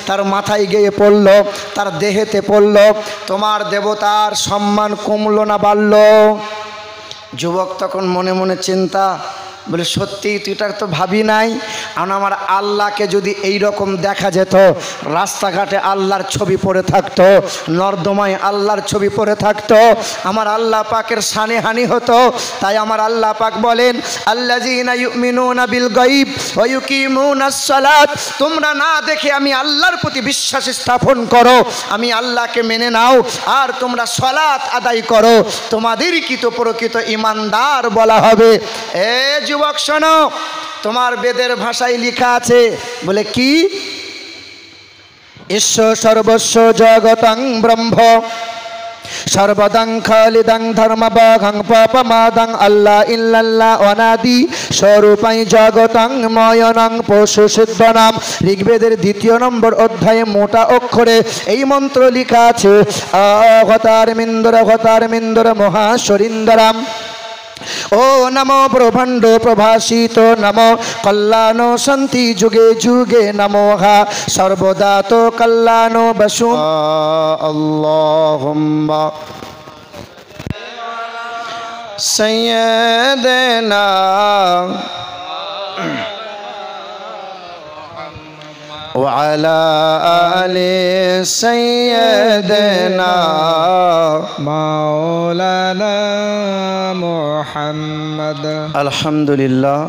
তার মাথায় গিয়ে পড়ল, তার দেহেতে পড়ল, তোমার দেবতার সম্মান কমলো না বাড়ল? যুবক তখন মনে মনে চিন্তা, বলে সত্যি তুই এটা তো ভাবি নাই। কারণ আমার আল্লাহকে যদি এই রকম দেখা যেত, রাস্তাঘাটে আল্লাহর ছবি পড়ে থাকতো, নর্দমায় আল্লাহর ছবি পড়ে থাকতো, আমার আল্লাহ পাকের শানে হানি হতো। তাই আমার আল্লাহ পাক বলেন, আল্লাযীনা ইউমিনুনা বিল গায়ব ওয়া ইউকিমুনাস সালাত, তোমরা না দেখে আমি আল্লাহর প্রতি বিশ্বাস স্থাপন করো, আমি আল্লাহকে মেনে নাও, আর তোমরা সালাত আদায় করো, তোমাদেরই তো প্রকৃত ঈমানদার বলা হবে। যুবক শোনো, তোমার বেদের ভাষায় লেখা আছে, বলে কি? ঈশ্বর সর্বস্ব জগতং ব্রহ্ম সর্বদং খালিদং ধর্মবঘং পাপমাদং আল্লাহ ইল্লাল্লাহ অনাদি স্বরূপাই জগতং ময়নং পশু সিদ্ধনাম। ঋগ্বেদের 2 নম্বর অধ্যায়ে মোটা অক্ষরে এই মন্ত্র লেখা আছে, অবতারমিন্দর মহাশ্বরিন্দরাম। ও নমো ব্রহ্মাণ্ড প্রভাসিত, নমো কল্যাণ শান্তি যুগে যুগে, নমো হা সর্বদা তো কল্যাণ বসু। আল্লাহুম্মা সাইয়্যিদানা وعلى آل سيدنا مولانا محمد। আলহামদুলিল্লাহ,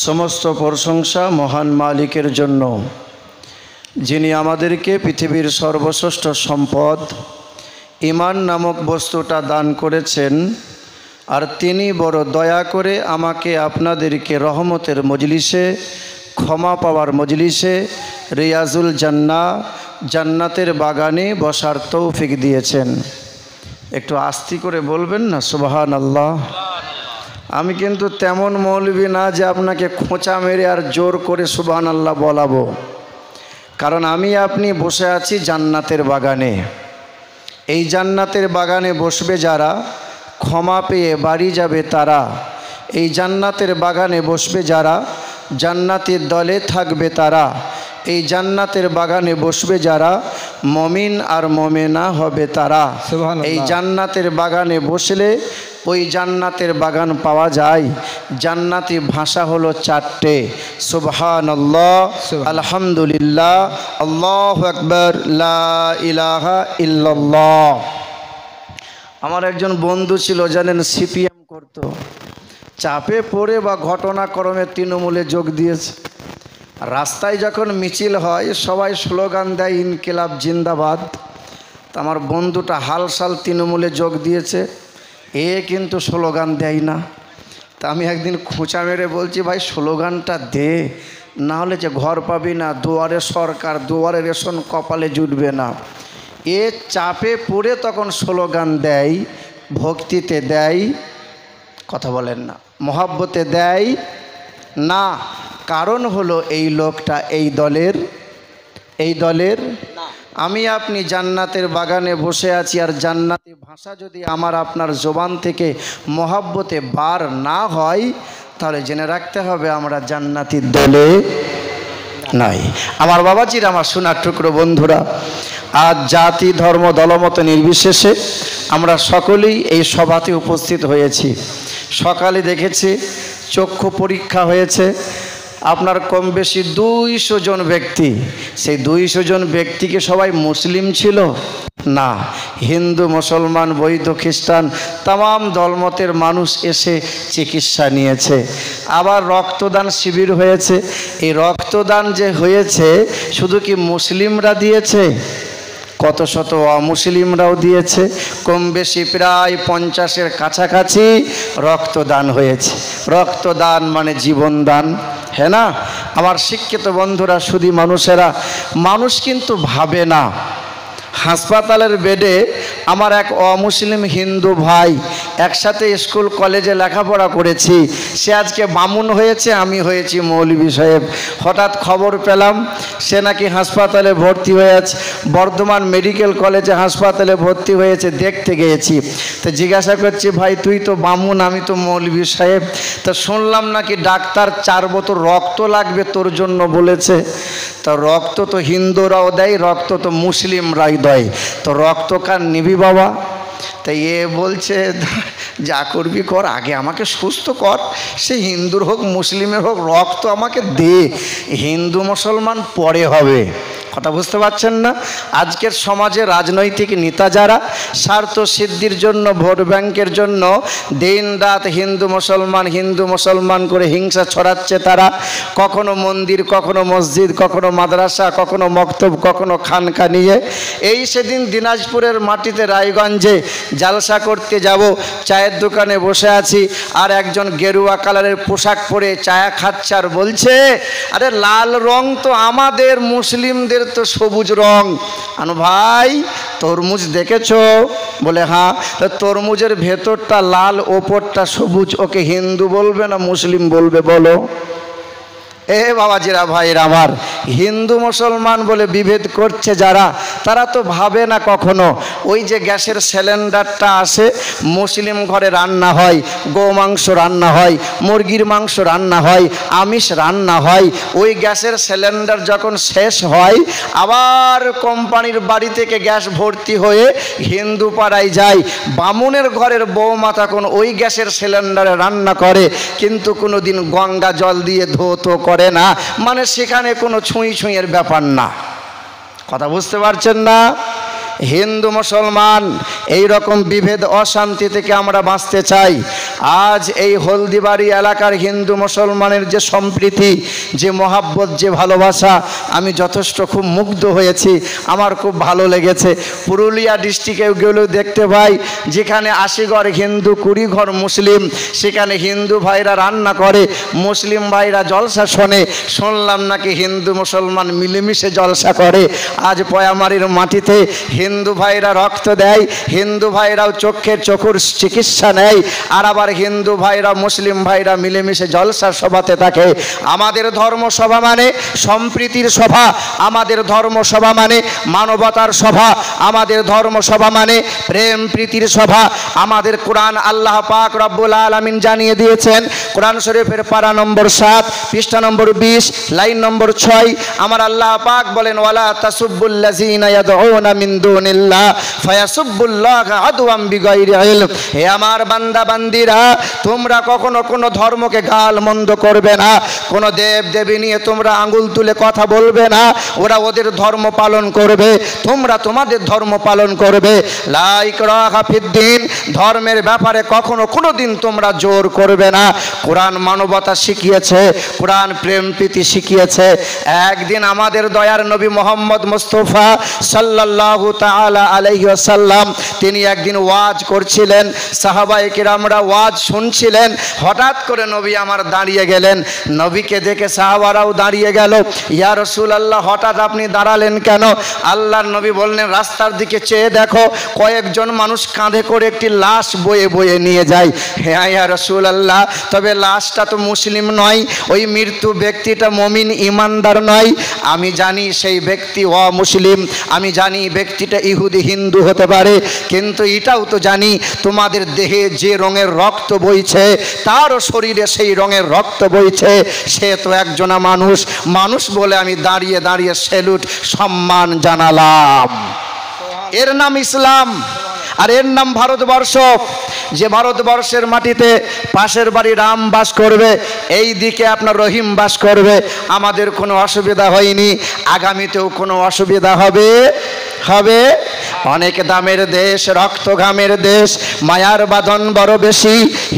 সমস্ত প্রশংসা মহান মালিকের জন্য, যিনি আমাদেরকে পৃথিবীর সর্বশ্রেষ্ঠ সম্পদ ঈমান নামক বস্তুটা দান করেছেন। আর তিনি বড় দয়া করে আমাকে আপনাদেরকে রহমতের মজলিসে, ক্ষমা পাওয়ার মজলিসে, রিয়াজুল জান্নাহ জান্নাতের বাগানে বসার তৌফিক দিয়েছেন। একটু আস্তে করে বলবেন না সুবহানাল্লাহ। আমি কিন্তু তেমন মৌলবি না যে আপনাকে খোঁচা মেরে আর জোর করে সুবহানাল্লাহ বলাবো, কারণ আমি আপনি বসে আছি জান্নাতের বাগানে। এই জান্নাতের বাগানে বসবে যারা, ক্ষমা পেয়ে বাড়ি যাবে তারা। এই জান্নাতের বাগানে বসবে যারা, জান্নাতের দলে থাকবে তারা। এই জান্নাতের বাগানে বসবে যারা, মমিন আর মমেনা হবে তারা। এই জান্নাতের বাগানে বসলে ওই জান্নাতের বাগান পাওয়া যায়। জান্নাতি ভাষা হলো 4টে, সুবহানাল্লাহ, আলহামদুলিল্লাহ, আল্লাহু আকবার, লা ইলাহা ইল্লাল্লাহ। আমার একজন বন্ধু ছিল জানেন, সিপিএম করতো, চাপে পড়ে বা ঘটনাক্রমে তৃণমূলে যোগ দিয়েছে। রাস্তায় যখন মিছিল হয় সবাই স্লোগান দেয় ইনকিলাব জিন্দাবাদ। তা আমার বন্ধুটা হালসাল তৃণমূলে যোগ দিয়েছে, এ কিন্তু স্লোগান দেয় না। তা আমি একদিন খোঁচা মেরে বলছি, ভাই স্লোগানটা দে, না হলে যে ঘর পাবি না, দুয়ারে সরকার, দুয়ারে রেশন, কপালে জুটবে না। এ চাপে পড়ে তখন স্লোগান দেয়, ভক্তিতে দেয়, কথা বলেন না, মহাব্বতে দেয় না। কারণ হলো এই লোকটা এই দলের না। আমি আপনি জান্নাতের বাগানে বসে আছি, আর জান্নাতি ভাষা যদি আমার আপনার জবান থেকে মহাব্বতে বার না হয়, তাহলে জেনে রাখতে হবে আমরা জান্নাতির দলে নাই। আমার বাবাজির, আমার সোনার টুকরো বন্ধুরা, আজ জাতি ধর্ম দলমত নির্বিশেষে আমরা সকলেই এই সভাতে উপস্থিত হয়েছি। সকালে দেখেছি চক্ষু পরীক্ষা হয়েছে, আপনার কম বেশি 200 জন ব্যক্তি। সেই 200 জন ব্যক্তিকে সবাই মুসলিম ছিল না, হিন্দু, মুসলমান, বৌদ্ধ, খ্রিস্টান তাম দলমতের মানুষ এসে চিকিৎসা নিয়েছে। আবার রক্তদান শিবির হয়েছে। এই রক্তদান যে হয়েছে, শুধু কি মুসলিমরা দিয়েছে, কত শত অমুসলিমরাও দিয়েছে। কম বেশি প্রায় 50-এর কাছাকাছি রক্তদান হয়েছে। রক্তদান মানে জীবনদান, হ্যাঁ না? আমার শিক্ষিত বন্ধুরা, শুধু মানুষেরা, মানুষ কিন্তু ভাবে না। হাসপাতালের বেডে আমার এক অমুসলিম হিন্দু ভাই একসাথে স্কুল কলেজে লেখাপড়া করেছি, সে আজকে বামুন হয়েছে, আমি হয়েছি মৌলভী সাহেব। হঠাৎ খবর পেলাম সে নাকি হাসপাতালে ভর্তি হয়ে আছে, বর্ধমান মেডিকেল কলেজে হাসপাতালে ভর্তি হয়েছে। দেখতে গিয়েছি, তো জিজ্ঞাসা করছি, ভাই তুই তো বামুন, আমি তো মৌলভী সাহেব, তা শুনলাম নাকি ডাক্তার 4 বোতল রক্ত লাগবে তোর জন্য বলেছে। তা রক্ত তো হিন্দুরাও দেয়, রক্ত তো মুসলিমরাই দেয়, তো রক্ত কার নিবি বাবা? তাই এ বলছে যা করবি কর, আগে আমাকে সুস্থ কর, সে হিন্দুর হোক মুসলিমের হোক, রক্ত আমাকে দে, হিন্দু মুসলমান পরে হবে। কথা বুঝতে পারছেন না? আজকের সমাজে রাজনৈতিক নেতা যারা স্বার্থ সিদ্ধির জন্য, ভোট ব্যাংকের জন্য দিন রাত হিন্দু মুসলমান করে হিংসা ছড়াচ্ছে তারা। কখনো মন্দির, কখনো মসজিদ, কখনো মাদ্রাসা, কখনো মক্তব, কখনো খানকা নিয়ে। এই সেদিন দিনাজপুরের মাটিতে রায়গঞ্জে জালসা করতে যাব, চায়ের দোকানে বসে আছি, আর একজন গেরুয়া কালারের পোশাক পরে চায়া খাচ্ছে আর বলছে, আরে লাল রং তো আমাদের মুসলিমদের তো সবুজ রং। আনো ভাই তরমুজ দেখেছো? বলে হ্যাঁ। তো তরমুজের ভেতরটা লাল, ওপরটা সবুজ, ওকে হিন্দু বলবে না মুসলিম বলবে বলো? এ বাবাজিরা, ভাইরা আমার, হিন্দু মুসলমান বলে বিভেদ করছে যারা, তারা তো ভাবে না কখনো ওই যে গ্যাসের সিলিন্ডারটা আসে, মুসলিম ঘরে রান্না হয়, গো মাংস রান্না হয়, মুরগির মাংস রান্না হয়, আমিষ রান্না হয়, ওই গ্যাসের সিলিন্ডার যখন শেষ হয় আবার কোম্পানির বাড়ি থেকে গ্যাস ভর্তি হয়ে হিন্দু পাড়ায় যায়। বামুনের ঘরের বৌমা তখন ওই গ্যাসের সিলিন্ডারে রান্না করে, কিন্তু কোনো দিন গঙ্গা জল দিয়ে ধৌত করে না, মানে সেখানে কোনো ছুঁইয়ের ব্যাপার না। কথা বুঝতে পারছেন না? হিন্দু মুসলমান এই রকম বিভেদ অশান্তি থেকে আমরা বাঁচতে চাই। আজ এই হলদিবাড়ি এলাকার হিন্দু মুসলমানের যে সম্প্রীতি, যে মহাব্বত, যে ভালোবাসা, আমি যথেষ্ট খুব মুগ্ধ হয়েছি, আমার খুব ভালো লেগেছে। পুরুলিয়া ডিস্ট্রিক্টে গেলেও দেখতে পাই যেখানে 80 ঘর হিন্দু, 20 ঘর মুসলিম, সেখানে হিন্দু ভাইরা রান্না করে, মুসলিম ভাইরা জলসা শোনে। শুনলাম নাকি হিন্দু মুসলমান মিলেমিশে জলসা করে। আজ পয়ামারির মাটিতে হিন্দু ভাইরা রক্ত দেয়, হিন্দু ভাইরাও চোখের চিকিৎসা নেয়, আর আবার হিন্দু ভাইরা মুসলিম ভাইরা মিলেমিশে জলসা সভাতে থাকে। আমাদের ধর্ম সভা মানে সম্প্রীতির সভা, আমাদের ধর্ম সভা মানে মানবতার সভা, আমাদের ধর্ম সভা মানে প্রেম প্রীতির সভা। আমাদের কোরআন আল্লাহ পাক রব্বুল আলামিন জানিয়ে দিয়েছেন, কোরআন শরীফের পারা নম্বর 7 পৃষ্ঠা নম্বর 20 লাইন নম্বর 6, আমার আল্লাহ পাক বলেন, ওয়ালা তাসুব্বুল্লাযিনা ইয়াদউনা মিন দুনিল্লাহ ফায়াসুব্বুল্লাহা আদওয়াম বিগাইরি ইলম। হে আমার বান্দা বান্দিরা, তোমরা কখনো কোনো ধর্মকে গাল মন্দ করবে না, কোনো দেব দেবী নিয়ে তোমরা আঙ্গুল তুলে কথা বলবে না। ওরা ওদের ধর্ম পালন করবে, তোমরা তোমাদের ধর্ম পালন করবে। লা ইকরাহা ফিদ্দিন, ধর্মের ব্যাপারে কখনো কোনো দিন তোমরা জোর করবে না। কোরআন মানবতা শিখিয়েছে, কোরআন প্রেম প্রীতি শিখিয়েছে। একদিন আমাদের দয়ার নবী মোহাম্মদ মুস্তাফা সাল্লাল্লাহু তাআলা আলাইহি ওয়াসাল্লাম, তিনি একদিন ওয়াজ করছিলেন, সাহাবায়ে কিরামরা ওয়াজ শুনছিলেন। হঠাৎ করে নবী আমার দাঁড়িয়ে গেলেন, নবীকে দেখে সাহাবারাও দাঁড়িয়ে গেল। ইয়া রাসূলুল্লাহ, হঠাৎ আপনি দাঁড়ালেন কেন? আল্লাহর নবী বললেন, রাস্তার দিকে চেয়ে দেখো, কয়েকজন মানুষ কাঁধে করে একটি লাশ বয়ে বয়ে নিয়ে যায়। হ্যাঁ ইয়া রাসূলুল্লাহ, তবে লাশটা তো মুসলিম নয়, ওই মৃত্যু ব্যক্তিটা মুমিন ইমানদার নয়। আমি জানি সেই ব্যক্তি অমুসলিম, আমি জানি ব্যক্তিটা ইহুদি হিন্দু হতে পারে, কিন্তু এটাও তো জানি তোমাদের দেহে যে রঙের রক্ত বইছে, তারও শরীরে সেই রঙের রক্ত বইছে। সে তো একজনা মানুষ, মানুষ বলে আমি দাঁড়িয়ে দাঁড়িয়ে সেলুট সম্মান জানালাম। এর নাম ইসলাম, আর এর নাম ভারতবর্ষ। যে ভারতবর্ষের মাটিতে পাশের বাড়ি রাম বাস করবে, এই দিকে আপনার রহিম বাস করবে, আমাদের কোনো অসুবিধা হয়নি, আগামীতেও কোনো অসুবিধা হবে? অনেক দামের দেশ, রক্ত ঘামের দেশ, মায়ার বাঁধন বড় বেশি।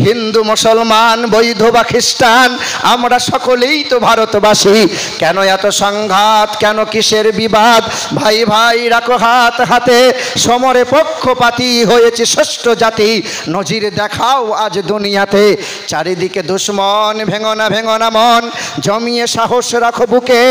হিন্দু মুসলমান, বৈধ বা খ্রিস্টান, আমরা সকলেই তো ভারতবাসী। কেন এত সংঘাত, কেন কিসের বিবাদ? ভাই ভাই রাখো হাত হাতে, সমরে পক্ষপাতী হয়েছে ষষ্ঠ জাতি। নজির দেখাও আজ দুনিয়াতে, চারিদিকে দুশ্মন, ভেঙো না মন, জমিয়ে সাহস রাখো বুকে।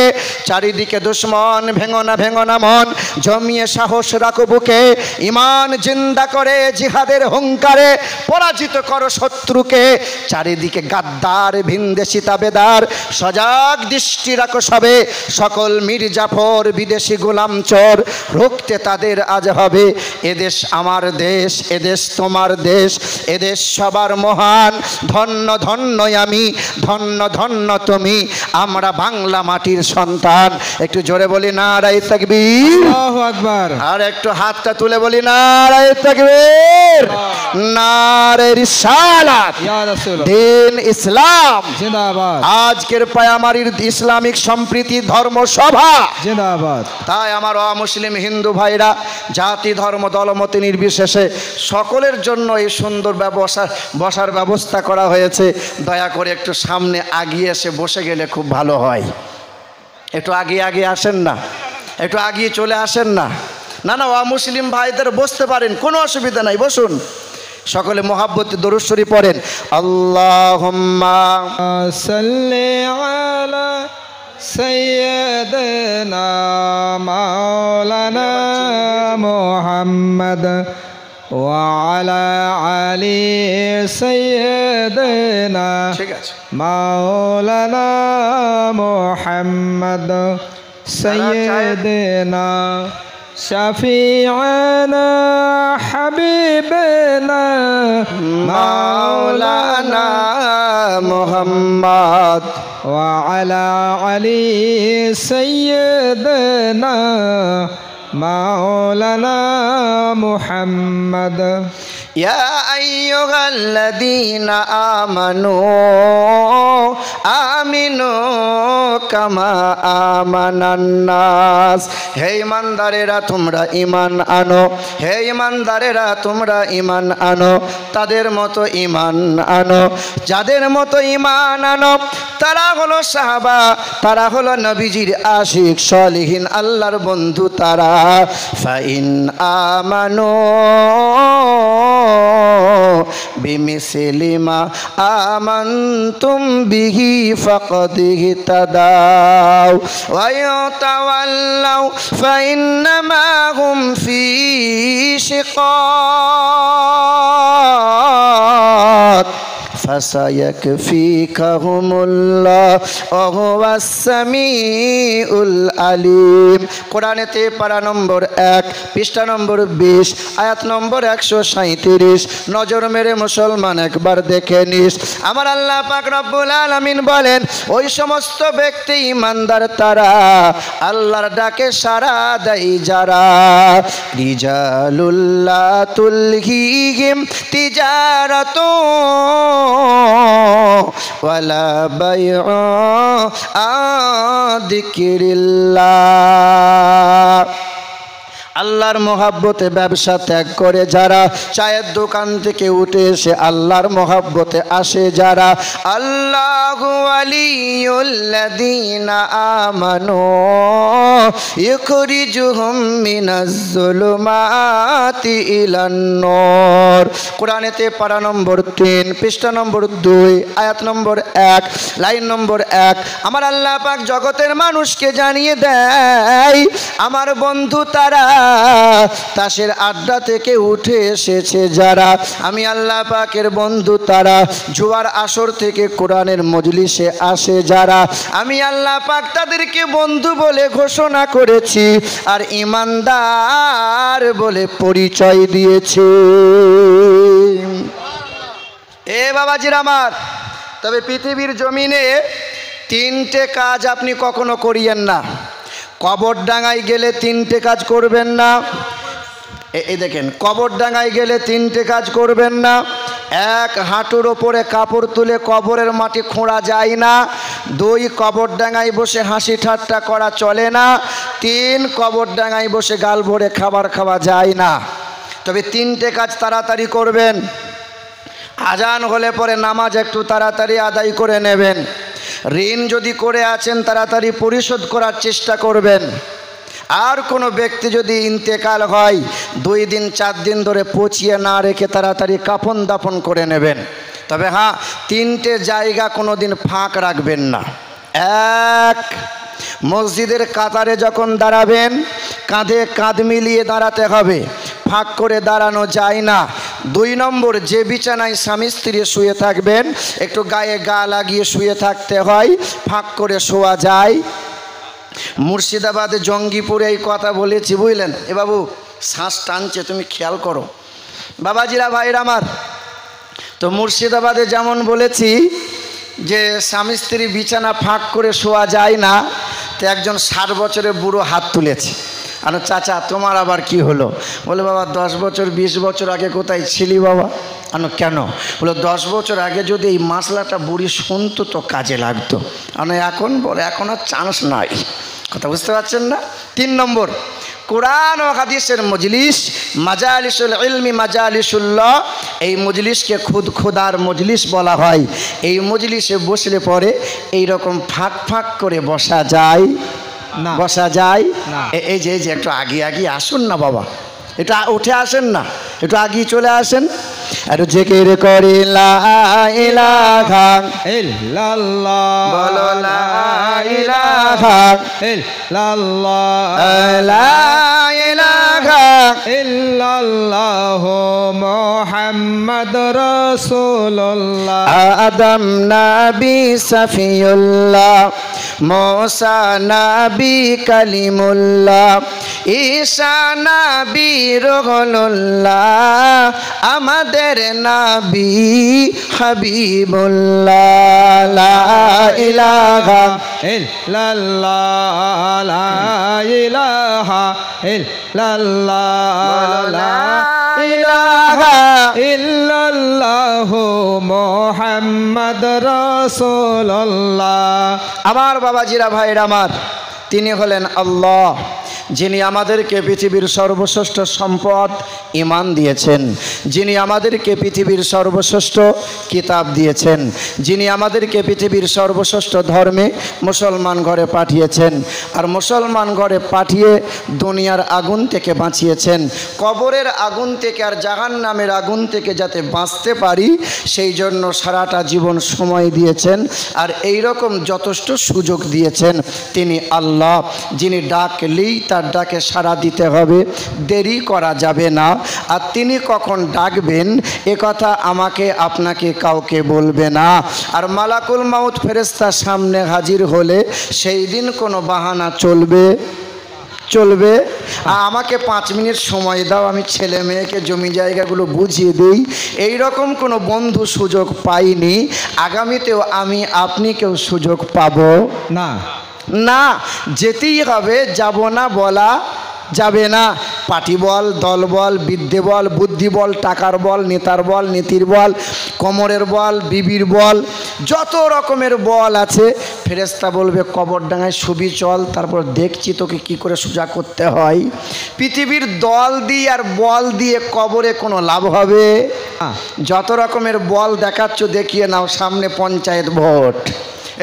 চারিদিকে দুশ্মন, ভেঙো না মন, জমিয়ে সাহস রাখো বুকে। শত্রুকে, ইমান জিন্দা করে জিহাদের হুঙ্কারে পরাজিত করো শত্রুকে। চারিদিকে গাদ্দার ভিনদেশি তাবেদার, সজাগ দৃষ্টি রাখো সবে। সকল মির্জাফর বিদেশি গোলাম চোর, রুখতে তাদের আজ হবে। এদেশ আমার দেশ, এদেশ তোমার দেশ, এদেশ সবার মহান। ধন্য ধন্য আমি, ধন্য ধন্য তুমি, আমরা বাংলা মাটির সন্তান। একটু জোরে বলি নারায়ে তাকবীর, আল্লাহু আকবার। আর একটু হাতটা তুলে বলি নারায়ে তাকবীর, নারায়ে রিসালাত, ইয়া রাসূলুল্লাহ, দ্বীন ইসলাম জিন্দাবাদ, আজকের পায়ামারির ইসলামিক সম্প্রীতি ধর্ম সভা জিন্দাবাদ। তাই আমার অমুসলিম হিন্দু ভাইরা, জাতি ধর্ম দলমত নির্বিশেষে সকলের জন্য এই সুন্দর বসার ব্যবস্থা করা হয়েছে। দয়া করে একটু সামনে আগিয়ে এসে বসে গেলে খুব ভালো হয়। একটু আগিয়ে আসেন না, একটু আগিয়ে চলে আসেন না। না না, অমুসলিম ভাইদের বসতে পারেন, কোনো অসুবিধা নাই, বসুন। সকলে মোহাব্বতে দরুদ শরীফ পড়েন। আল্লাহুম্মা সাল্লি আলা সাইয়্যিদিনা মাওলানা মুহাম্মদ ওয়া আলা আলি সাইয়্যিদিনা ঠিক আছে, মাওলানা মুহাম্মদ সাইয়্যিদিনা শাফিআনা হাবিবানা মাওলানা মুহাম্মদ ওয়া আলা আলি সাইয়্যিদিনা মাওলানা মুহাম্মদ। ইয়া আইয়ুহাল্লাযীনা আমানু আমিনু কামা আমানান নাস। হে ঈমানদারেরা তোমরা ঈমান আনো, হে ঈমানদারেরা তোমরা ঈমান আনো, তাদের মতো ঈমান আনো, যাদের মতো ঈমান আনো তারা হলো সাহাবা, তারা হলো নবীজির আশিক সালিহিন, আল্লাহর বন্ধু তারা। ফাইন আমানু বিমিসলি মা আমানতুম বিহি ফাকাদ ইহতাদাও ওয়া ইয়াতাওয়াল্লাউ ফাইন্নামা হুম ফি শিকাক ফাসায়াকফিকাহুমুল্লাহ ওয়া হুয়াস সামিউল আলিম। কোরআনেতে পারা নম্বর 1 পৃষ্ঠা নম্বর 20 আয়াত নম্বর 137। নজর মেরে মুসলমান একবার দেখে নিস। আমার আল্লাহ পাক রব্বুল আলামিন বলেন, ওই সমস্ত ব্যক্তি ঈমানদার তারা, আল্লাহর ডাকে সাড়া দেয় যারা। রিজালুল্লাহ তুলহিহিম তিজারাতু ওয়ালা বাইউ আযিকিরিল্লাহ। আল্লাহর মহব্বতে ব্যবসা ত্যাগ করে যারা, চায়ের দোকান থেকে উঠে এসে আল্লাহর মহব্বতে আসে যারা। আল্লাহু ওয়ালিয়ুল্লাযীনা আমানু ইখরিজুহুম মিনাজ-জুলুমাতি ইলান-নূর। কোরআনেতে পারা নম্বর 3 পৃষ্ঠা নম্বর 2 আয়াত নম্বর 1 লাইন নম্বর 1। আমার আল্লাহ পাক জগতের মানুষকে জানিয়ে দেয়, আমার বন্ধু তারা, তাসের আড্ডা থেকে উঠে এসেছে যারা, আমি আল্লাহ পাকের বন্ধু তারা। জুয়ার আসর থেকে কোরআনের মজলিসে আসে যারা, আমি আল্লাহ পাক তাদেরকে বন্ধু বলে ঘোষণা করেছি আর ঈমানদার বলে পরিচয় দিয়েছি। এ বাবাজির আমার, তবে পৃথিবীর জমিনে 3টে কাজ আপনি কখনো করিয়েন না। কবরডাঙ্গায় গেলে 3টে কাজ করবেন না। এই দেখেন, কবরডাঙ্গায় গেলে 3টে কাজ করবেন না। 1, হাঁটুর ওপরে কাপড় তুলে কবরের মাটি খোঁড়া যায় না। 2, কবরডাঙ্গায় বসে হাসি ঠাট্টা করা চলে না। 3, কবরডাঙ্গায় বসে গাল ভরে খাবার খাওয়া যায় না। তবে 3টে কাজ তাড়াতাড়ি করবেন। আজান হলে পরে নামাজ একটু তাড়াতাড়ি আদায় করে নেবেন। ঋণ যদি করে আছেন তাড়াতাড়ি পরিশোধ করার চেষ্টা করবেন। আর কোনো ব্যক্তি যদি ইন্তেকাল হয় 2 দিন 4 দিন ধরে পচিয়ে না রেখে তাড়াতাড়ি কাফন দাফন করে নেবেন। তবে হ্যাঁ, 3টে জায়গা কোনো দিন ফাঁক রাখবেন না। 1, মসজিদের কাতারে যখন দাঁড়াবেন, কাঁধে কাঁধ মিলিয়ে দাঁড়াতে হবে, ফাঁক করে দাঁড়ানো যায় না। 2 নম্বর, যে বিছানায় স্বামী স্ত্রী শুয়ে থাকবেন একটু গায়ে গা লাগিয়ে শুয়ে থাকতে হয়, ফাঁক করে শোয়া যায়। মুর্শিদাবাদে জঙ্গিপুরে এই কথা বলেছি, বুঝলেন? এ বাবু শ্বাস টানছে, তুমি খেয়াল করো বাবাজিরা, ভাইরা আমার। তো মুর্শিদাবাদে যেমন বলেছি যে স্বামী স্ত্রী বিছানা ফাঁক করে শোয়া যায় না, তো একজন 60 বছরের বুড়ো হাত তুলেছে। আর চাচা তোমার আবার কি হলো? বলে বাবা 10 বছর 20 বছর আগে কোথায় ছিলি বাবা? আনো কেন? বলে 10 বছর আগে যদি এই মশলাটা বুড়ি শুনতো তো কাজে লাগতো, আনো এখন বলে এখন আর চান্স নাই। কথা বুঝতে পারছেন না? 3 নম্বর, কোরআন ও হাদিসের মজলিস, মাজালিসুল ইলমি মাজালিসুল্লাহ, এই মজলিসকে খোদার মজলিস বলা হয়। এই মজলিসে বসলে পরে এই রকম ফাঁক ফাঁক করে বসা যায় না, বসা যায় না। এই যে একটু আগে আসুন না বাবা, একটু উঠে আসেন না, একটু আগিয়ে চলে আসেন। আর জিকির করি লা ইলাহা ইল্লাল্লাহ, বলো লা ইলাহা ইল্লাল্লাহ, লা ইলাহা ইল্লাল্লাহ, মুহাম্মদ রাসূলুল্লাহ। আদম নবী সফিউল্লাহ, মুসা নবী কালিমুল্লাহ, ঈসা নবী রুহুল্লাহ, আমাদের নবী হাবিবুল্লাহ। লা ইলাহা ইল্লাল্লাহ, লা ইলাহা ইল্লাল্লাহ, লা ইলাহা ইল্লাল্লাহ, মুহাম্মদ রাসূলুল্লাহ। আমার বাবাজিরা, ভাইরা আমার, তিনি হলেন আল্লাহ, যিনি আমাদেরকে পৃথিবীর সর্বশ্রেষ্ঠ সম্পদ ঈমান দিয়েছেন, যিনি আমাদেরকে পৃথিবীর সর্বশ্রেষ্ঠ কিতাব দিয়েছেন, যিনি আমাদেরকে পৃথিবীর সর্বশ্রেষ্ঠ ধর্মে মুসলমান ঘরে পাঠিয়েছেন, আর মুসলমান ঘরে পাঠিয়ে দুনিয়ার আগুন থেকে বাঁচিয়েছেন, কবরের আগুন থেকে আর জাহান্নামের আগুন থেকে যাতে বাঁচতে পারি সেই জন্য সারাটা জীবন সময় দিয়েছেন, আর এই রকম যথেষ্ট সুযোগ দিয়েছেন। তিনি আল্লাহ, যিনি ডাকলেই তার ডাকে সাড়া দিতে হবে, দেরি করা যাবে না। আর তিনি কখন ডাকবেন এ কথা আমাকে আপনাকে কাউকে বলবে না। আর মালাকুল মাউত ফেরেশতা সামনে হাজির হলে সেই দিন কোনো বাহানা চলবে? আমাকে 5 মিনিট সময় দাও, আমি ছেলে মেয়েকে জমি জায়গাগুলো বুঝিয়ে দিই, এই রকম কোনো বন্ধু সুযোগ পাইনি। আগামীতেও আমি আপনি কেউ সুযোগ পাবো না, না, যেতেই হবে, যাব না বলা যাবে না। পার্টি বল, দল বল, বিদ্যে বল, বুদ্ধি বল, টাকার বল, নেতার বল, নীতির বল, কোমরের বল, বিবির বল, যত রকমের বল আছে, ফেরেশতা বলবে কবরডাঙ্গায় শুবি চল, তারপর দেখছি তোকে কি করে সোজা করতে হয়। পৃথিবীর দল দিয়ে আর বল দিয়ে কবরে কোনো লাভ হবে? যত রকমের বল দেখাচ্ছ দেখিয়ে নাও, সামনে পঞ্চায়েত ভোট।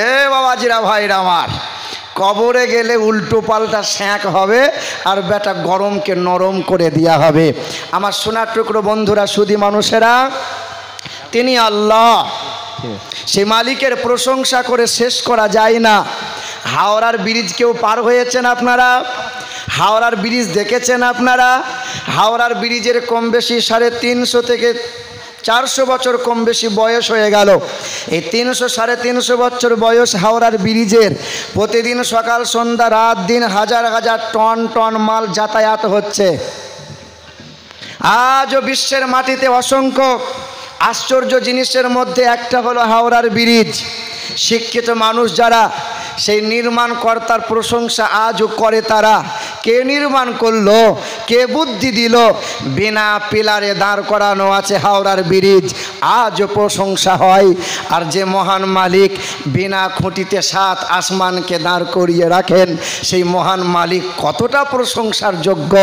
এ বাবাজিরা, ভাইরা আমার, কবরে গেলে উল্টো পাল্টা স্যাঁক হবে আর বেটা গরমকে নরম করে দেওয়া হবে। আমার সোনার টুকরো বন্ধুরা, সুধী মানুষেরা, তিনি আল্লাহ, সে মালিকের প্রশংসা করে শেষ করা যায় না। হাওড়ার ব্রিজ কেউ পার হয়েছেন আপনারা? হাওড়ার ব্রিজ দেখেছেন আপনারা? হাওড়ার ব্রিজের কম বেশি 350 থেকে 400 বছর কম বেশি বয়স হয়ে গেল। এই 300-350 বছর বয়স হাওড়ার ব্রিজের প্রতিদিন সকাল সন্ধ্যা রাত দিন হাজার হাজার টন টন মাল যাতায়াত হচ্ছে। আজও বিশ্বের মাটিতে অসংখ্য আশ্চর্য জিনিসের মধ্যে একটা হলো হাওড়ার ব্রিজ। শিক্ষিত মানুষ যারা, সেই নির্মাণ কর্তার প্রশংসা আজও করে তারা। কে নির্মাণ করলো, কে বুদ্ধি দিল? বিনা পিলারে দাঁড় করানো আছে হাওড়ার ব্রিজ, আজও প্রশংসা হয়। আর যে মহান মালিক বিনা খুঁটিতে 7 আসমানকে দাঁড় করিয়ে রাখেন, সেই মহান মালিক কতটা প্রশংসার যোগ্য।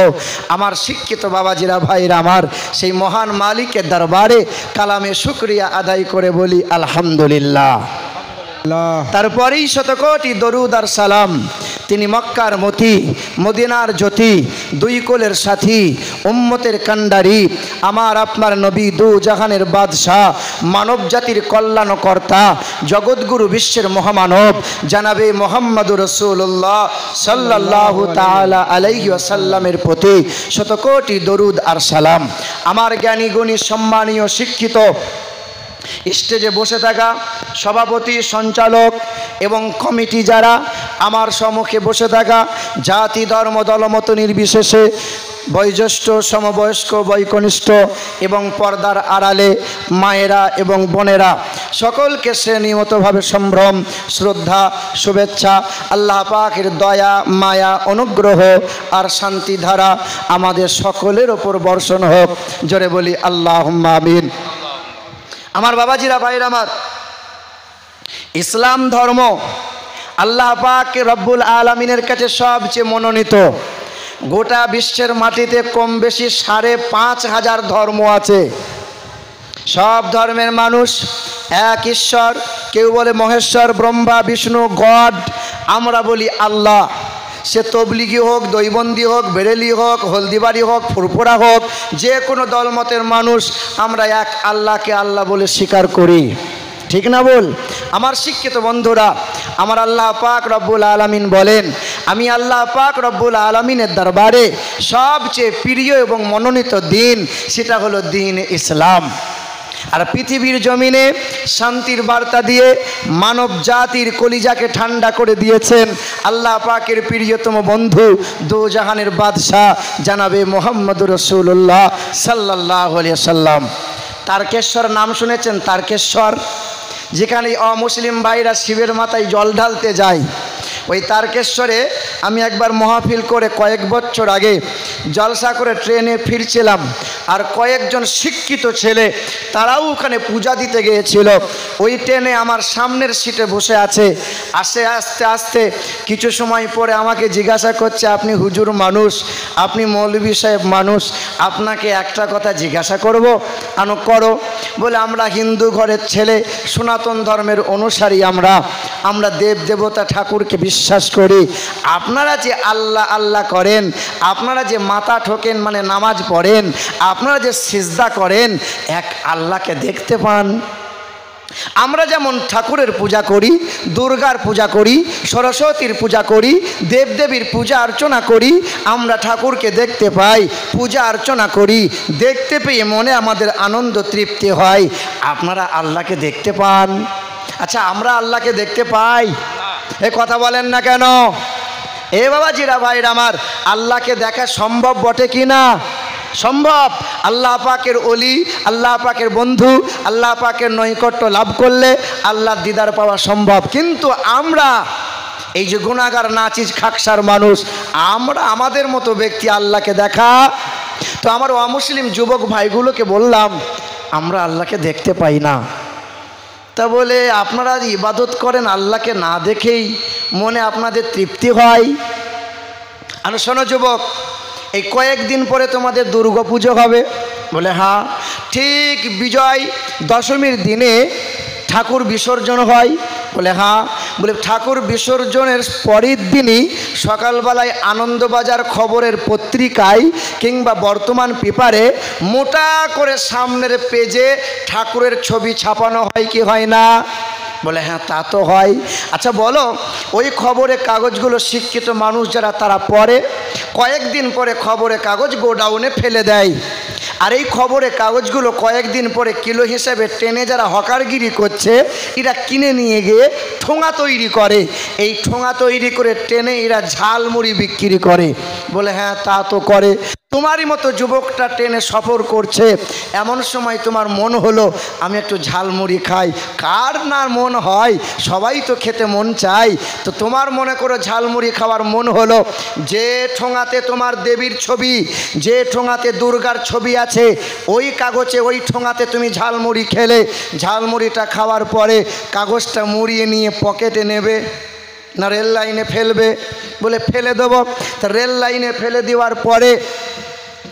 আমার শিক্ষিত বাবাজিরা, ভাইরা আমার, সেই মহান মালিকের দরবারে কালামে শুকরিয়া আদায় করে বলি আলহামদুলিল্লাহ। তারপরেই শতকোটি দরুদ আর সালাম তিনি মক্কার মতি, মদিনার জ্যোতি, দুই কোলের সাথী, উম্মতের কান্ডারি, আমার আপনার নবী, দু জাহানের বাদশাহ, মানব জাতির কল্যাণকর্তা, জগৎগুরু, বিশ্বের মহামানব জানাবে মুহাম্মদুর রাসূলুল্লাহ সাল্লাল্লাহু তাআলা আলাইহি ওয়াসাল্লামের প্রতি শতকোটি দরুদ আর সালাম। আমার জ্ঞানী গুণী সম্মানীয় শিক্ষিত স্টেজে বসে থাকা সভাপতি, সঞ্চালক এবং কমিটি যারা, আমার সম্মুখে বসে থাকা জাতি, ধর্ম, দলমত নির্বিশেষে বয়োজ্যেষ্ঠ, সমবয়স্ক, বয়কনিষ্ঠ এবং পর্দার আড়ালে মায়েরা এবং বোনেরা, সকলকে শ্রেণীমতভাবে সম্ভ্রম, শ্রদ্ধা, শুভেচ্ছা। আল্লাহ পাকের দয়া, মায়া, অনুগ্রহ আর শান্তিধারা আমাদের সকলের ওপর বর্ষণ হোক। জোরে বলি আল্লাহুম্মা আমিন। আমার বাবাজিরা, ভাইরা আমার, ইসলাম ধর্ম আল্লাহ পাক রব্বুল আলামিনের কাছে সবচেয়ে মনোনীত। গোটা বিশ্বের মাটিতে কম বেশি ৫,৫০০ ধর্ম আছে। সব ধর্মের মানুষ এক ঈশ্বর, কেউ বলে মহেশ্বর, ব্রহ্মা, বিষ্ণু, গড, আমরা বলি আল্লাহ। সে তবলিগি হোক, দৈবন্দি হোক, বেরেলি হোক, হলদিবাড়ি হোক, ফুরফুরা হোক, যে কোনো দলমতের মানুষ আমরা এক আল্লাহকে আল্লাহ বলে স্বীকার করি। ঠিক না বল? আমার শিক্ষিত বন্ধুরা, আমার আল্লাহ পাক রব্বুল আলামিন বলেন, আমি আল্লাহ পাক রব্বুল আলামিনের দরবারে সবচেয়ে প্রিয় এবং মনোনীত দিন সেটা হলো দিন ইসলাম। আর পৃথিবীর জমিনে শান্তির বার্তা দিয়ে মানব জাতির কলিজাকে ঠান্ডা করে দিয়েছেন আল্লাহ পাকের প্রিয়তম বন্ধু, দু জাহানের বাদশাহ জানাবে মুহাম্মদুর রাসূলুল্লাহ সাল্লাল্লাহু আলাইহি ওয়াসাল্লাম। তারকেশ্বর নাম শুনেছেন? তারকেশ্বর, যেখানে অমুসলিম ভাইরা শিবের মাথায় জল ঢালতে যায়। ওই তারকেশ্বরে আমি একবার মাহফিল করে কয়েক বছর আগে জলসা করে ট্রেনে ফিরছিলাম, আর কয়েকজন শিক্ষিত ছেলে তারাও ওখানে পূজা দিতে গিয়েছিল। ওই ট্রেনে আমার সামনের সিটে বসে আছে। আস্তে আস্তে কিছু সময় পরে আমাকে জিজ্ঞাসা করছে, আপনি হুজুর মানুষ, আপনি মৌলভী সাহেব মানুষ, আপনাকে একটা কথা জিজ্ঞাসা করব। আনো করো। বলে, আমরা হিন্দু ঘরের ছেলে, সনাতন ধর্মের অনুসারী, আমরা দেব দেবতা ঠাকুরকে বিশ্বাস করি। আপনারা যে আল্লাহ আল্লাহ করেন, আপনারা যে মাথা ঠোকেন মানে নামাজ পড়েন, আপনারা যে সিজদা করেন, এক আল্লাহকে দেখতে পান? আমরা যেমন ঠাকুরের পূজা করি, দুর্গার পূজা করি, সরস্বতীর পূজা করি, দেবদেবীর পূজা অর্চনা করি, আমরা ঠাকুরকে দেখতে পাই, পূজা অর্চনা করি, দেখতে পেয়ে মনে আমাদের আনন্দ তৃপ্তি হয়। আপনারা আল্লাহকে দেখতে পান? আচ্ছা, আমরা আল্লাহকে দেখতে পাই? এ কথা বলেন না কেন? এ বাবাজিরা, ভাইরা আমার, আল্লাহকে দেখা সম্ভব বটে কি না? সম্ভব। আল্লাহ পাকের ওলি, আল্লাহ পাকের বন্ধু, আল্লাহ পাকের নৈকট্য লাভ করলে আল্লাহর দিদার পাওয়া সম্ভব। কিন্তু আমরা এই যে গুনাহগার, নাচিজ, খাকসার মানুষ, আমরা আমাদের মতো ব্যক্তি আল্লাহকে দেখা। তো আমার অমুসলিম যুবক ভাইগুলোকে বললাম, আমরা আল্লাহকে দেখতে পাই না। তা বলে, আপনারা ইবাদত করেন আল্লাহকে না দেখেই, মনে আপনাদের তৃপ্তি হয়? আর শোনো যুবক, এই কয়েকদিন পরে তোমাদের দুর্গা পুজো হবে। বলে, হ্যাঁ। ঠিক বিজয় দশমীর দিনে ঠাকুর বিসর্জন হয়। বলে, হ্যাঁ। বলে, ঠাকুর বিসর্জনের পরের দিনই সকালবেলায় আনন্দবাজার খবরের পত্রিকায় কিংবা বর্তমান পেপারে মোটা করে সামনের পেজে ঠাকুরের ছবি ছাপানো হয় কি হয় না? বলে, হ্যাঁ, তা তো হয়। আচ্ছা বলো, ওই খবরের কাগজগুলো শিক্ষিত মানুষ যারা তারা পড়ে, কয়েকদিন পরে খবরের কাগজ গোডাউনে ফেলে দেয়। আর এই খবরের কাগজগুলো কয়েকদিন পরে কিলো হিসেবে ট্রেনে যারা হকারগিরি করছে, এরা কিনে নিয়ে গিয়ে ঠোঙা তৈরি করে। এই ঠোঙা তৈরি করে ট্রেনে এরা ঝালমুড়ি বিক্রি করে। বলে, হ্যাঁ, তা তো করে। তোমারই মতো যুবকটা ট্রেনে সফর করছে, এমন সময় তোমার মন হলো আমি একটু ঝালমুড়ি খাই। কার না মন হয়? সবাই তো খেতে মন চায়। তো তোমার মনে করো ঝালমুড়ি খাওয়ার মন হলো, যে ঠোঙাতে তোমার দেবীর ছবি, যে ঠোঙাতে দুর্গার ছবি আছে, ওই কাগজে ওই ঠোঙাতে তুমি ঝালমুড়ি খেলে। ঝালমুড়িটা খাওয়ার পরে কাগজটা মুড়িয়ে নিয়ে পকেটে নেবে না রেল লাইনে ফেলবে? বলে, ফেলে দেবো। তা রেল লাইনে ফেলে দেওয়ার পরে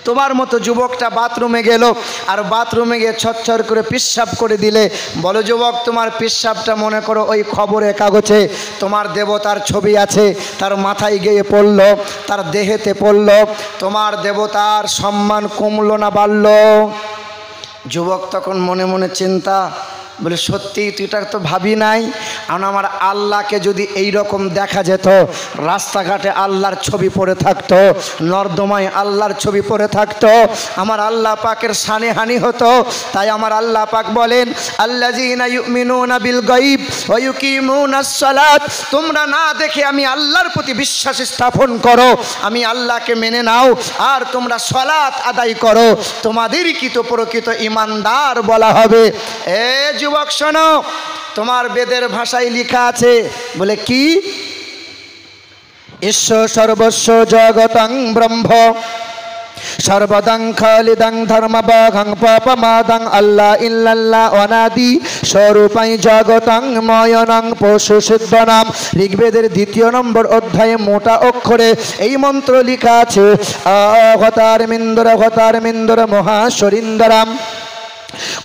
তোমার মতো যুবকটা বাথরুমে গেল আর বাথরুমে গিয়ে ছচ্ছর করে পেশাব করে দিলে, বলো যুবক তোমার পেশাবটা মনে করো ওই খবরের কাগজে তোমার দেবতার ছবি আছে, তার মাথায় গিয়ে পড়ল, তার দেহেতে পড়ল, তোমার দেবতার সম্মান কমলো না বাড়ল? যুবক তখন মনে মনে চিন্তা, বলে সত্যি তুই এটা তো ভাবি নাই, আমার আল্লাহকে যদি এই রকম দেখা যেত, রাস্তাঘাটে আল্লাহর ছবি পড়ে থাকতো, নর্দমায় আল্লাহর ছবি পড়ে থাকতো, আমার আল্লাহ পাকের শানে হানি হতো। তাই আমার আল্লাহ পাক বলেন, আল্লাযীনা ইউমিনুনা বিল গায়ব ওয়া ইউকিমুনাস সালাত, তোমরা না দেখে আমি আল্লাহর প্রতি বিশ্বাস স্থাপন করো, আমি আল্লাহকে মেনে নাও, আর তোমরা সালাত আদায় করো, তোমাদেরই তো প্রকৃত ঈমানদার বলা হবে। যুবক শোনো, তোমার বেদের ভাষায় লেখা আছে, বলে কি? ঈশ্বর সর্বস্ব জগতং ব্রহ্ম সর্বদং খালিদং ধর্মবাঘং পাপমাদং আল্লাহ ইল্লাল্লাহ অনাদি স্বরূপাই জগতং ময়নং পশু সিদ্ধনাম। ঋগ্বেদের 2 নম্বর অধ্যায়ে মোটা অক্ষরে এই মন্ত্র লেখা আছে, অবতারমিন্দর মহাশ্বরিন্দরাম।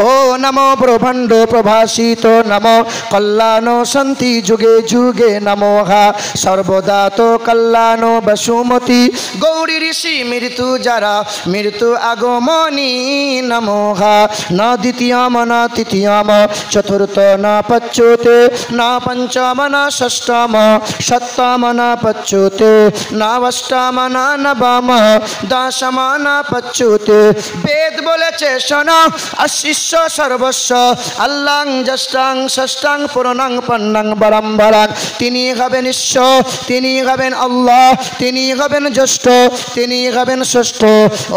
ও নমো ব্রহ্মাণ্ড প্রভাসিত নমো কল্যাণ শান্তি যুগে যুগে নমো হা সর্বদা তো কল্যাণ বসুমতি গৌরী ঋষি মৃত্যু যারা মৃত্যু আগমনী নমো হা ন দ্বিতীয়ম ন তৃতীয়ম চতুর্থ ন পচ্যুতে ন পঞ্চম ন ষষ্ঠম সপ্তম ন পচ্যুতে ন অষ্টম ন নবম দশম ন পচ্যুতে। বেদ বলেছে শোনো, শিষ্য সর্বস্ব আল্লাং জ্যেষ্ঠাং ষষ্ঠাং পুরনাং পন্নাং বারাম্বারাং। তিনি হবেন ঈশ্বর, তিনি হবেন আল্লাহ, তিনি হবেন জ্যেষ্ঠ, তিনি হবেন ষষ্ঠ।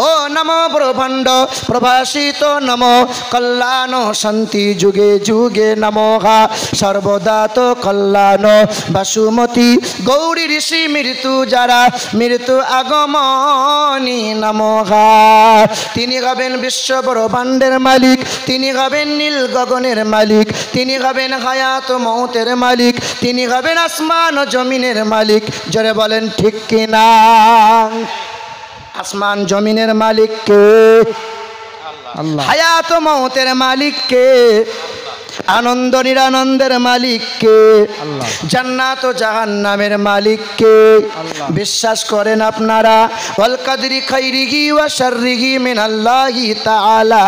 ও নমো ব্রহ্মাণ্ড প্রভাসিত নমো কল্যাণ শান্তি যুগে যুগে নমো হা সর্বদা তো কল্যাণ বাসুমতি গৌরী ঋষি মৃত্যু যারা মৃত্যু আগমনী নমো হা। তিনি হবেন বিশ্ব ব্রহ্মাণ্ডের মালিক, তিনি হবেন নীল গগনের মালিক, তিনি হবেন হায়াত মৌতের মালিক, তিনি হবেন আসমান ও জমিনের মালিক। জোরে বলেন ঠিক কিনা? আসমান জমিনের মালিক কে? আল্লাহ। হায়াত মৌতের মালিক কে? আনন্দ নিরানন্দের মালিক কে? আল্লাহ। জান্নাত ও জাহান্নামের মালিক কে? আল্লাহ। বিশ্বাস করেন আপনারা? ওয়াল কাদরি খাইরিহি ওয়া শাররিহি মিনাল্লাহি তাআলা।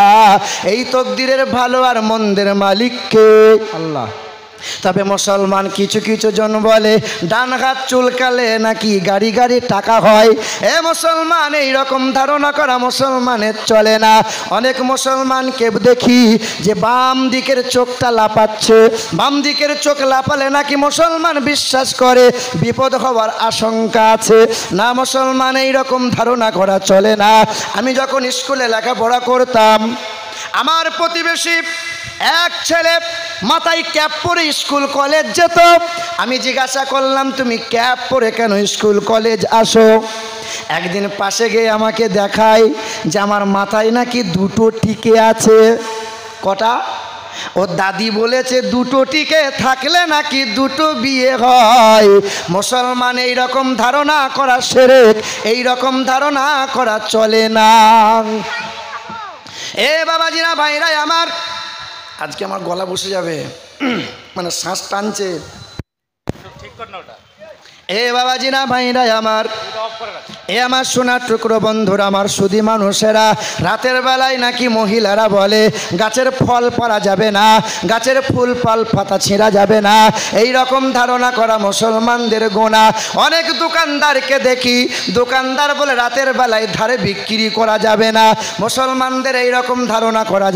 এই তকদিরের ভালো আর মন্দের মালিক কে? আল্লাহ। তবে মুসলমান কিছু কিছু জন বলে ডান হাত চুলকালে নাকি গাড়ি গাড়ি টাকা হয়। এ মুসলমান, এই রকম ধারণা করা মুসলমানের চলে না। অনেক মুসলমানকে দেখি যে বাম দিকের চোখটা লাপাচ্ছে, বাম দিকের চোখ লাপালে নাকি মুসলমান বিশ্বাস করে বিপদ হওয়ার আশঙ্কা আছে। না মুসলমান, এই রকম ধারণা করা চলে না। আমি যখন স্কুলে লেখাপড়া করতাম, আমার প্রতিবেশী এক ছেলে মাথায় ক্যাপ পরে স্কুল কলেজ যেত। আমি জিজ্ঞাসা করলাম, তুমি ক্যাপ পরে কেন স্কুল কলেজ আসো? একদিন পাশে গিয়ে আমাকে দেখায় যে আমার মাথায় নাকি 2টো টিকে আছে। কটা? ও দাদি বলেছে 2টো টিকে থাকলে নাকি 2টো বিয়ে হয়। মুসলমান, এই রকম ধারণা করা শিরক, এই রকম ধারণা করা চলে না। এ বাবাজিরা ভাইরা আমার, আজকে আমার গলা বসে যাবে, মানে শ্বাস টানছে। এ বাবাজিরা ভাইরা আমার, এ আমার সোনার টুকরো বন্ধুরা, আমার সুধী মানুষেরা, রাতের বেলায় নাকি মহিলারা বলে গাছের ফল পাড়া যাবে না, গাছের ফুল ফল পাতা ছিঁড়া যাবে না। এই রকম ধারণা করা মুসলমানদের গোনা। অনেক দোকানদারকে দেখি, দোকানদার বলে রাতের বেলায় ধারে বিক্রি করা যাবে না। মুসলমানদের এই রকম ধারণা করা যাবে।